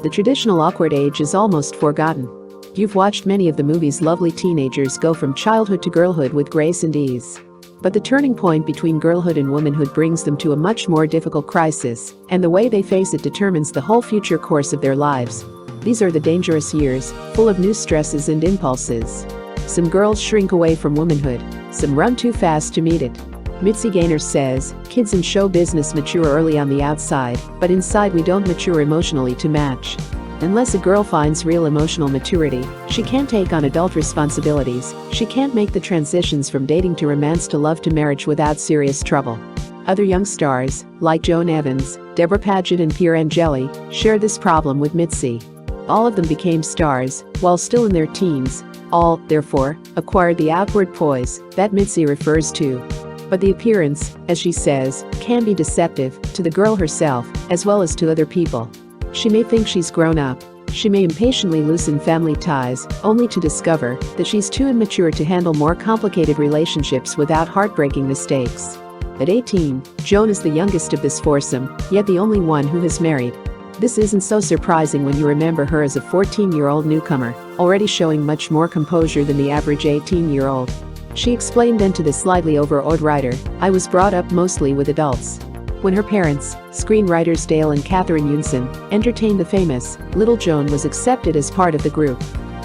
The traditional awkward age is almost forgotten. You've watched many of the movie's lovely teenagers go from childhood to girlhood with grace and ease. But the turning point between girlhood and womanhood brings them to a much more difficult crisis, and the way they face it determines the whole future course of their lives. These are the dangerous years, full of new stresses and impulses. Some girls shrink away from womanhood, some run too fast to meet it. Mitzi Gaynor says, kids in show business mature early on the outside, but inside we don't mature emotionally to match. Unless a girl finds real emotional maturity, she can't take on adult responsibilities, she can't make the transitions from dating to romance to love to marriage without serious trouble. Other young stars, like Joan Evans, Deborah Paget and Pier Angeli, share this problem with Mitzi. All of them became stars, while still in their teens. All, therefore, acquired the outward poise that Mitzi refers to. But the appearance, as she says, can be deceptive to the girl herself, as well as to other people. She may think she's grown up. She may impatiently loosen family ties, only to discover that she's too immature to handle more complicated relationships without heartbreaking mistakes. At 18, Joan is the youngest of this foursome, yet the only one who has married. This isn't so surprising when you remember her as a 14-year-old newcomer, already showing much more composure than the average 18-year-old. She explained then to the slightly overawed writer, "I was brought up mostly with adults." When her parents, screenwriters Dale and Catherine Unson, entertained the famous, little Joan was accepted as part of the group.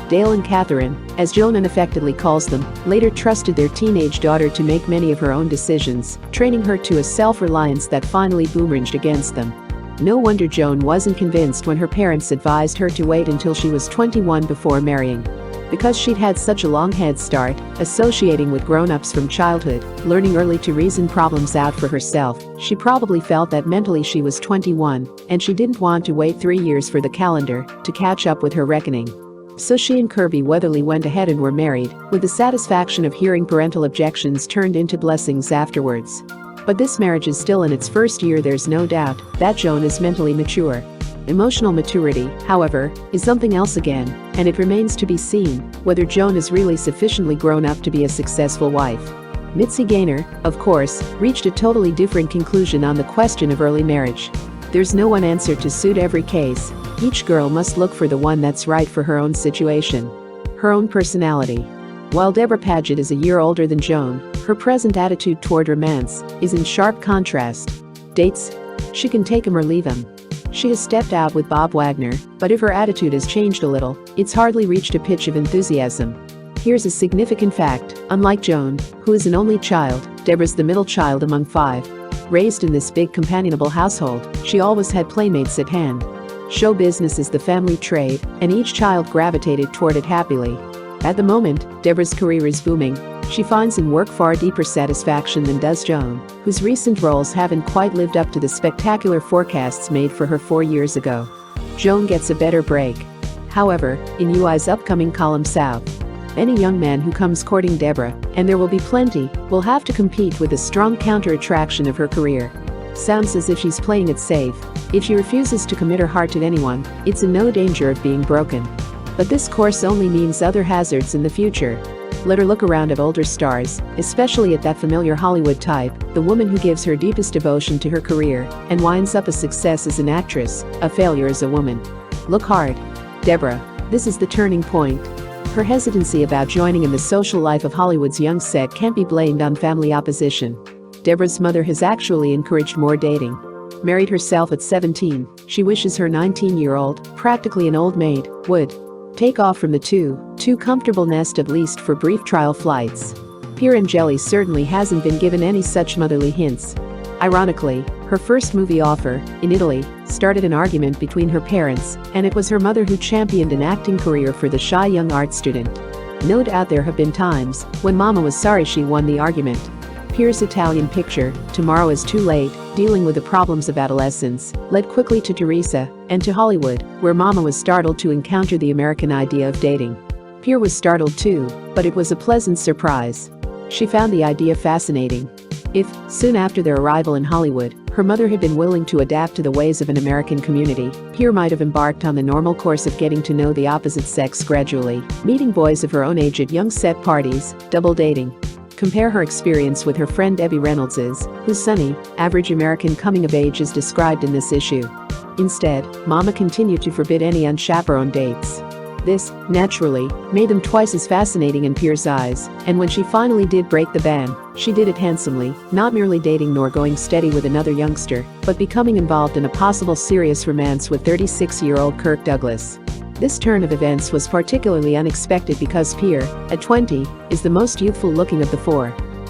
Dale and Catherine, as Joan unaffectedly calls them, later trusted their teenage daughter to make many of her own decisions, training her to a self-reliance that finally boomeranged against them. No wonder Joan wasn't convinced when her parents advised her to wait until she was 21 before marrying. Because she'd had such a long head start, associating with grown-ups from childhood, learning early to reason problems out for herself, she probably felt that mentally she was 21, and she didn't want to wait 3 years for the calendar to catch up with her reckoning. So she and Kirby Weatherly went ahead and were married, with the satisfaction of hearing parental objections turned into blessings afterwards. But this marriage is still in its first year. There's no doubt that Joan is mentally mature. Emotional maturity, however, is something else again, and it remains to be seen whether Joan is really sufficiently grown up to be a successful wife. Mitzi Gaynor, of course, reached a totally different conclusion on the question of early marriage. There's no one answer to suit every case. Each girl must look for the one that's right for her own situation, her own personality. While Deborah Paget is a year older than Joan, her present attitude toward romance is in sharp contrast. Dates? She can take 'em or leave 'em. She has stepped out with Bob Wagner, but if her attitude has changed a little, it's hardly reached a pitch of enthusiasm. Here's a significant fact: unlike Joan, who is an only child, Deborah's the middle child among 5. Raised in this big companionable household, she always had playmates at hand. Show business is the family trade, and each child gravitated toward it happily. At the moment, Deborah's career is booming. She finds in work far deeper satisfaction than does Joan, whose recent roles haven't quite lived up to the spectacular forecasts made for her 4 years ago. Joan gets a better break. However, in UI's upcoming column South, any young man who comes courting Deborah, and there will be plenty, will have to compete with the strong counter-attraction of her career. Sounds as if she's playing it safe. If she refuses to commit her heart to anyone, it's in no danger of being broken. But this course only means other hazards in the future. Let her look around at older stars, especially at that familiar Hollywood type, the woman who gives her deepest devotion to her career and winds up a success as an actress, a failure as a woman. Look hard. Deborah. This is the turning point. Her hesitancy about joining in the social life of Hollywood's young set can't be blamed on family opposition. Deborah's mother has actually encouraged more dating. Married herself at 17, she wishes her 19-year-old, practically an old maid, would take off from the too comfortable nest at least for brief trial flights. Pier Angeli certainly hasn't been given any such motherly hints. Ironically, her first movie offer, in Italy, started an argument between her parents, and it was her mother who championed an acting career for the shy young art student. No doubt there have been times when Mama was sorry she won the argument. Pier's Italian picture, Tomorrow is Too Late, dealing with the problems of adolescence, led quickly to Teresa and to Hollywood, where Mama was startled to encounter the American idea of dating. Pier was startled too, but it was a pleasant surprise. She found the idea fascinating. If, soon after their arrival in Hollywood, her mother had been willing to adapt to the ways of an American community, Pier might have embarked on the normal course of getting to know the opposite sex gradually, meeting boys of her own age at young set parties, double dating. Compare her experience with her friend Debbie Reynolds's, whose sunny, average American coming-of-age is described in this issue. Instead, Mama continued to forbid any unchaperoned dates. This, naturally, made them twice as fascinating in Pier's eyes, and when she finally did break the ban, she did it handsomely, not merely dating nor going steady with another youngster, but becoming involved in a possible serious romance with 36-year-old Kirk Douglas. This turn of events was particularly unexpected because Pier, at 20, is the most youthful-looking of the four.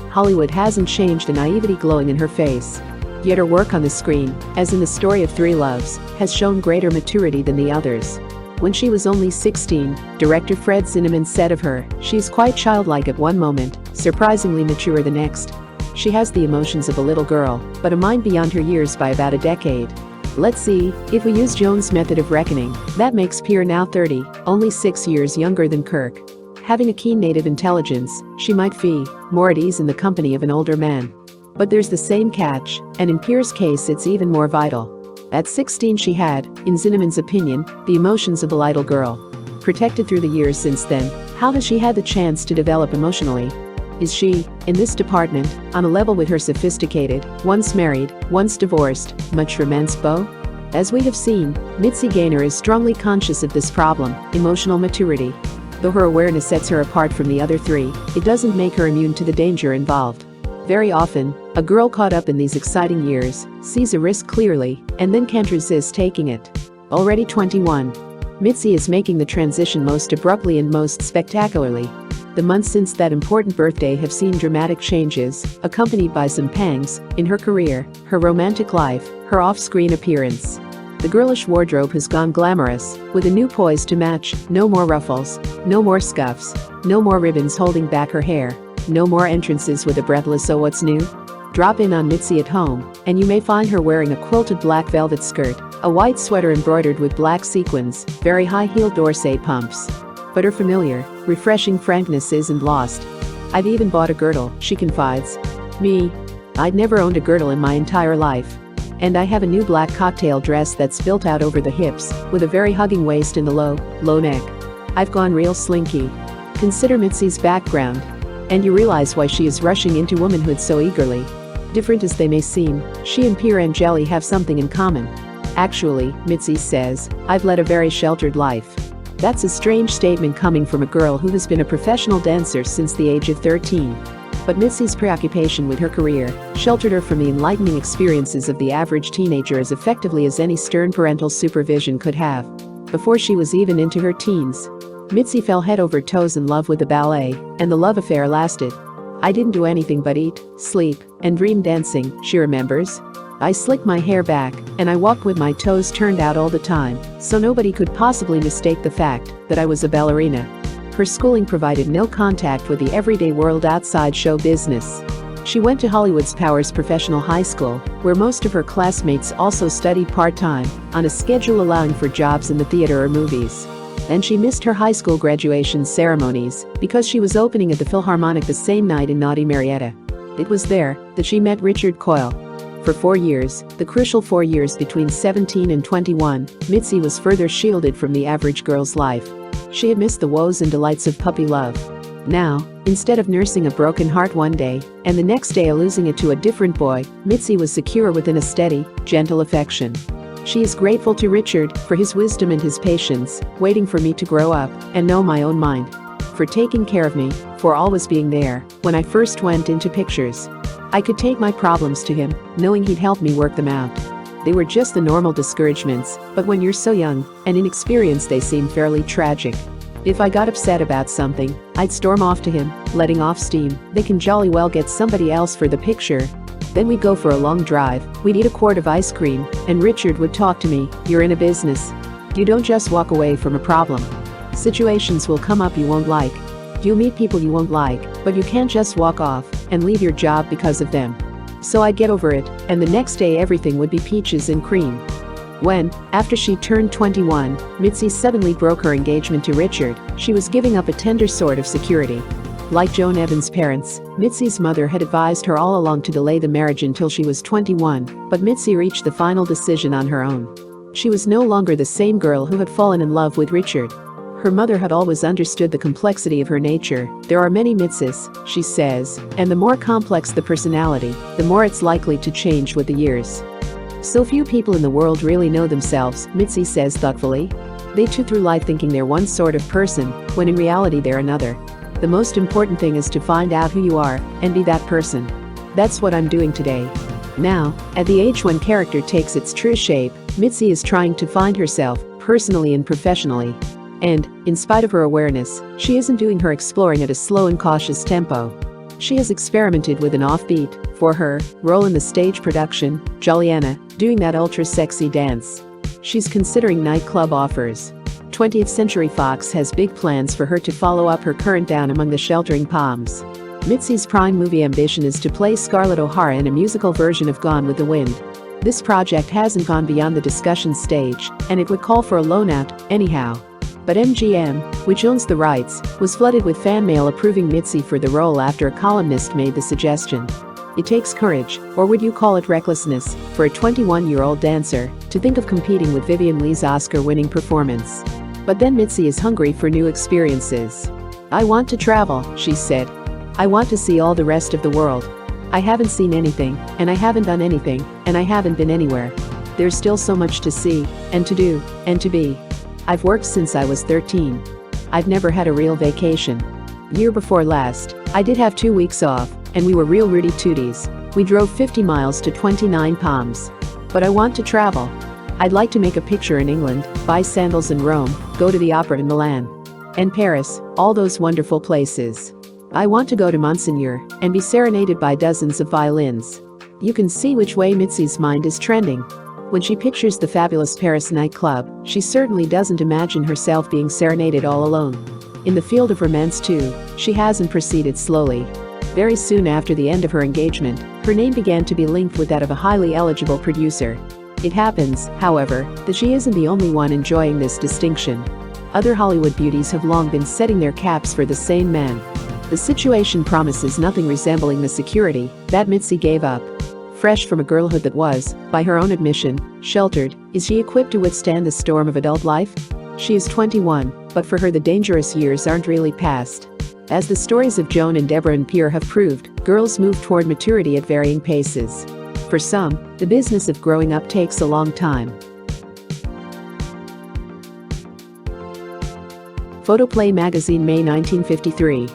Hollywood hasn't changed the naivety glowing in her face. Yet her work on the screen, as in the story of Three Loves, has shown greater maturity than the others. When she was only 16, director Fred Zinnemann said of her, "She's quite childlike at one moment, surprisingly mature the next. She has the emotions of a little girl, but a mind beyond her years by about a decade." Let's see, if we use Joan's method of reckoning, that makes Pier now 30, only 6 years younger than Kirk. Having a keen native intelligence, she might be more at ease in the company of an older man. But there's the same catch, and in Pier's case it's even more vital. At 16 she had, in Zinnemann's opinion, the emotions of a little girl. Protected through the years since then, how has she had the chance to develop emotionally? Is she, in this department, on a level with her sophisticated, once married, once divorced, much romanced beau? As we have seen, Mitzi Gaynor is strongly conscious of this problem, emotional maturity. Though her awareness sets her apart from the other three, it doesn't make her immune to the danger involved. Very often, a girl caught up in these exciting years sees a risk clearly and then can't resist taking it. Already 21, Mitzi is making the transition most abruptly and most spectacularly. The months since that important birthday have seen dramatic changes, accompanied by some pangs, in her career, her romantic life, her off-screen appearance. The girlish wardrobe has gone glamorous, with a new poise to match, no more ruffles, no more scuffs, no more ribbons holding back her hair. No more entrances with a breathless "oh what's new?" Drop in on Mitzi at home, and you may find her wearing a quilted black velvet skirt, a white sweater embroidered with black sequins, very high-heeled Dorsey pumps. But her familiar, refreshing frankness isn't lost. "I've even bought a girdle," she confides. "Me? I'd never owned a girdle in my entire life. And I have a new black cocktail dress that's built out over the hips, with a very hugging waist and a low neck. I've gone real slinky." Consider Mitzi's background, and you realize why she is rushing into womanhood so eagerly. Different as they may seem, she and Pier Angeli have something in common. "Actually," Mitzi says, "I've led a very sheltered life." That's a strange statement coming from a girl who has been a professional dancer since the age of 13. But Mitzi's preoccupation with her career sheltered her from the enlightening experiences of the average teenager as effectively as any stern parental supervision could have. Before she was even into her teens, Mitzi fell head over toes in love with the ballet, and the love affair lasted. "I didn't do anything but eat, sleep, and dream dancing," she remembers. "I slicked my hair back, and I walked with my toes turned out all the time, so nobody could possibly mistake the fact that I was a ballerina." Her schooling provided no contact with the everyday world outside show business. She went to Hollywood's Powers Professional High School, where most of her classmates also studied part-time, on a schedule allowing for jobs in the theater or movies. And she missed her high school graduation ceremonies because she was opening at the Philharmonic the same night in naughty Marietta. It was there that she met Richard Coyle. For 4 years, the crucial 4 years between 17 and 21, Mitzi was further shielded from the average girl's life. She had missed the woes and delights of puppy love. Now, instead of nursing a broken heart one day, and the next day losing it to a different boy, Mitzi was secure within a steady, gentle affection. She is grateful to Richard for his wisdom and his patience, waiting for me to grow up and know my own mind. For taking care of me, for always being there, when I first went into pictures. I could take my problems to him, knowing he'd help me work them out. They were just the normal discouragements, but when you're so young and inexperienced they seem fairly tragic. If I got upset about something, I'd storm off to him, letting off steam. They can jolly well get somebody else for the picture. Then we'd go for a long drive, we'd eat a quart of ice cream, and Richard would talk to me. "You're in a business. You don't just walk away from a problem. Situations will come up you won't like. You'll meet people you won't like, but you can't just walk off and leave your job because of them." So I'd get over it, and the next day everything would be peaches and cream. When, after she turned 21, Mitzi suddenly broke her engagement to Richard, she was giving up a tender sort of security. Like Joan Evans' parents, Mitzi's mother had advised her all along to delay the marriage until she was 21, but Mitzi reached the final decision on her own. She was no longer the same girl who had fallen in love with Richard. Her mother had always understood the complexity of her nature. "There are many Mitzis," she says, "and the more complex the personality, the more it's likely to change with the years." So few people in the world really know themselves, Mitzi says thoughtfully. They too through life thinking they're one sort of person, when in reality they're another. The most important thing is to find out who you are and be that person. That's what I'm doing today. Now, at the age when character takes its true shape, Mitzi is trying to find herself, personally and professionally. And, in spite of her awareness, she isn't doing her exploring at a slow and cautious tempo. She has experimented with an offbeat, for her, role in the stage production, Juliana, doing that ultra-sexy dance. She's considering nightclub offers. 20th Century Fox has big plans for her to follow up her current Down Among the Sheltering Palms. Mitzi's prime movie ambition is to play Scarlett O'Hara in a musical version of Gone with the Wind. This project hasn't gone beyond the discussion stage, and it would call for a loan-out, anyhow. But MGM, which owns the rights, was flooded with fan mail approving Mitzi for the role after a columnist made the suggestion. It takes courage, or would you call it recklessness, for a 21-year-old dancer to think of competing with Vivien Leigh's Oscar-winning performance. But then Mitzi is hungry for new experiences. "I want to travel," she said. "I want to see all the rest of the world. I haven't seen anything, and I haven't done anything, and I haven't been anywhere. There's still so much to see, and to do, and to be. I've worked since I was 13. I've never had a real vacation. Year before last, I did have 2 weeks off, and we were real Rudy Tooties. We drove 50 miles to 29 Palms. But I want to travel. I'd like to make a picture in England, buy sandals in Rome, go to the opera in Milan. And Paris, all those wonderful places. I want to go to Monseigneur and be serenaded by dozens of violins." You can see which way Mitzi's mind is trending. When she pictures the fabulous Paris nightclub, she certainly doesn't imagine herself being serenaded all alone. In the field of romance too, she hasn't proceeded slowly. Very soon after the end of her engagement, her name began to be linked with that of a highly eligible producer. It happens, however, that she isn't the only one enjoying this distinction. Other Hollywood beauties have long been setting their caps for the same man. The situation promises nothing resembling the security that Mitzi gave up. Fresh from a girlhood that was, by her own admission, sheltered, is she equipped to withstand the storm of adult life? She is 21, but for her the dangerous years aren't really past. As the stories of Joan and Debra and Pier have proved, girls move toward maturity at varying paces. For some, the business of growing up takes a long time. Photoplay Magazine May 1953.